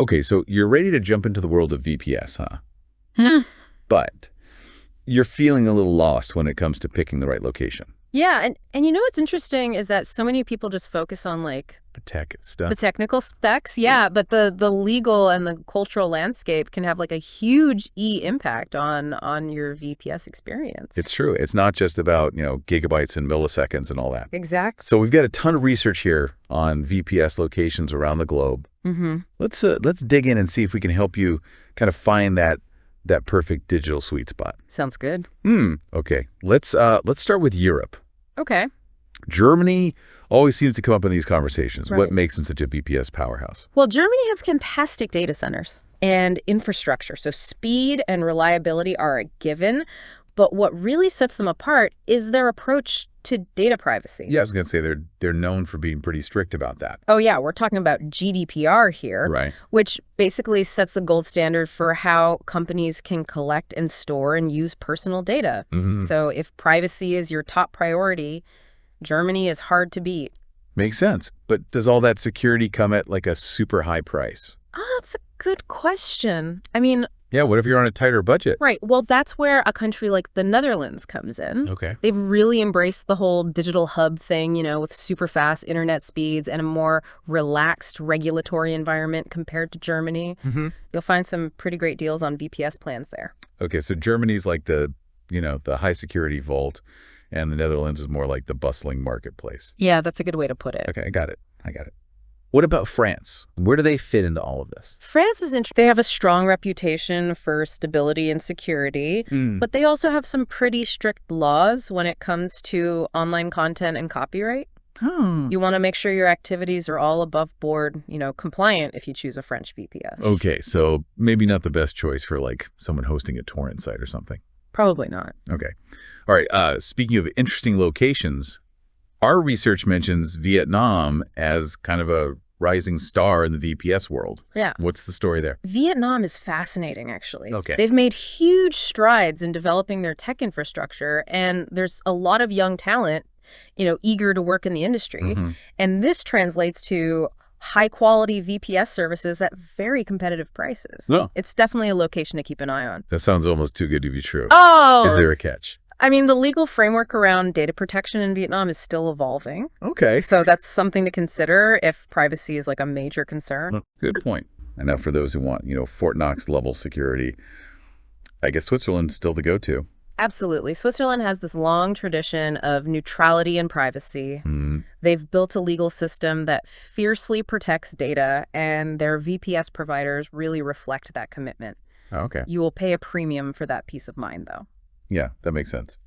Okay, so you're ready to jump into the world of VPS, huh? Hmm. But you're feeling a little lost when it comes to picking the right location. Yeah, and you know what's interesting is that so many people just focus on like The tech the stuff. technical specs, yeah, but the legal and the cultural landscape can have like a huge impact on your VPS experience. It's true. It's not just about, gigabytes and milliseconds and all that. Exactly. So we've got a ton of research here on VPS locations around the globe. Mm-hmm. Let's dig in and see if we can help you kind of find that perfect digital sweet spot. Sounds good. Okay. Let's start with Europe. Okay. Germany always seems to come up in these conversations. Right. What makes them such a VPS powerhouse? Well, Germany has fantastic data centers and infrastructure, so speed and reliability are a given. But what really sets them apart is their approach to data privacy. Yeah, I was going to say they're known for being pretty strict about that. Oh, yeah, we're talking about GDPR here, Right. which basically sets the gold standard for how companies can collect and store and use personal data. Mm-hmm. So if privacy is your top priority, Germany is hard to beat. Makes sense. But does all that security come at like a super high price? Oh, that's a good question. I mean, Yeah, what if you're on a tighter budget? right. Well, that's where a country like the Netherlands comes in. Okay. They've really embraced the whole digital hub thing, with super fast internet speeds and a more relaxed regulatory environment compared to Germany. Mm-hmm. You'll find some pretty great deals on VPS plans there. Okay, so Germany's like the high security vault, and the Netherlands is more like the bustling marketplace. Yeah, that's a good way to put it. Okay, I got it. What about France? Where do they fit into all of this? France is interesting. They have a strong reputation for stability and security, but they also have some pretty strict laws when it comes to online content and copyright. You want to make sure your activities are all above board, compliant if you choose a French VPS. Okay, so maybe not the best choice for like someone hosting a torrent site or something. Probably not. Okay. All right, speaking of interesting locations, our research mentions Vietnam as kind of a rising star in the VPS world. Yeah. What's the story there? Vietnam is fascinating, actually. Okay. They've made huge strides in developing their tech infrastructure, and there's a lot of young talent, eager to work in the industry. Mm-hmm. And this translates to high-quality VPS services at very competitive prices. Oh. It's definitely a location to keep an eye on. That sounds almost too good to be true. Oh! Is there a catch? I mean, the legal framework around data protection in Vietnam is still evolving. Okay. So that's something to consider if privacy is like a major concern. Good point. And now for those who want, Fort Knox level security, I guess Switzerland's still the go-to. Absolutely. Switzerland has this long tradition of neutrality and privacy. They've built a legal system that fiercely protects data, and their VPS providers really reflect that commitment. Okay. You will pay a premium for that peace of mind, though. Yeah, that makes sense.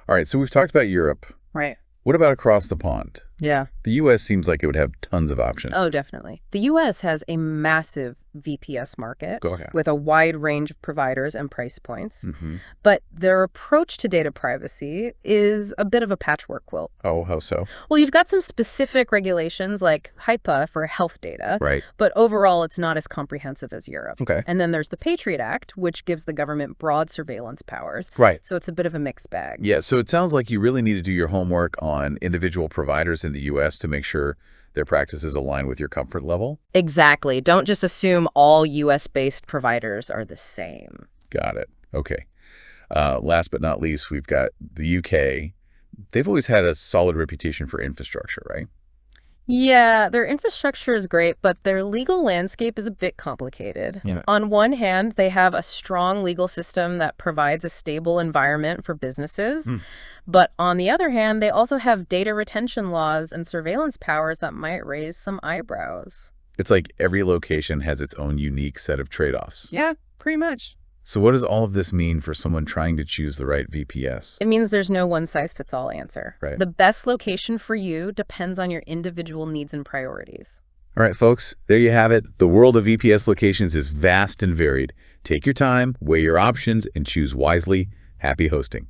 All right, so we've talked about Europe. Right. What about across the pond? Yeah. The U.S. seems like it would have tons of options. Oh, definitely. The U.S. has a massive VPS market Okay. with a wide range of providers and price points. Mm-hmm. But their approach to data privacy is a bit of a patchwork quilt. Oh, how so? Well, you've got some specific regulations like HIPAA for health data, Right. but overall it's not as comprehensive as Europe. Okay. And then there's the Patriot Act, which gives the government broad surveillance powers. Right. So it's a bit of a mixed bag. Yeah, so it sounds like you really need to do your homework on individual providers in the U.S. to make sure their practices align with your comfort level. Exactly. Don't just assume all U.S.-based providers are the same. Got it. Okay. Last but not least, we've got the U.K. They've always had a solid reputation for infrastructure, right? Yeah, their infrastructure is great, but their legal landscape is a bit complicated. Yeah. On one hand, they have a strong legal system that provides a stable environment for businesses. But on the other hand, they also have data retention laws and surveillance powers that might raise some eyebrows. It's like every location has its own unique set of trade-offs. Yeah, pretty much. So what does all of this mean for someone trying to choose the right VPS? It means there's no one-size-fits-all answer. Right. The best location for you depends on your individual needs and priorities. All right, folks, there you have it. The world of VPS locations is vast and varied. Take your time, weigh your options, and choose wisely. Happy hosting.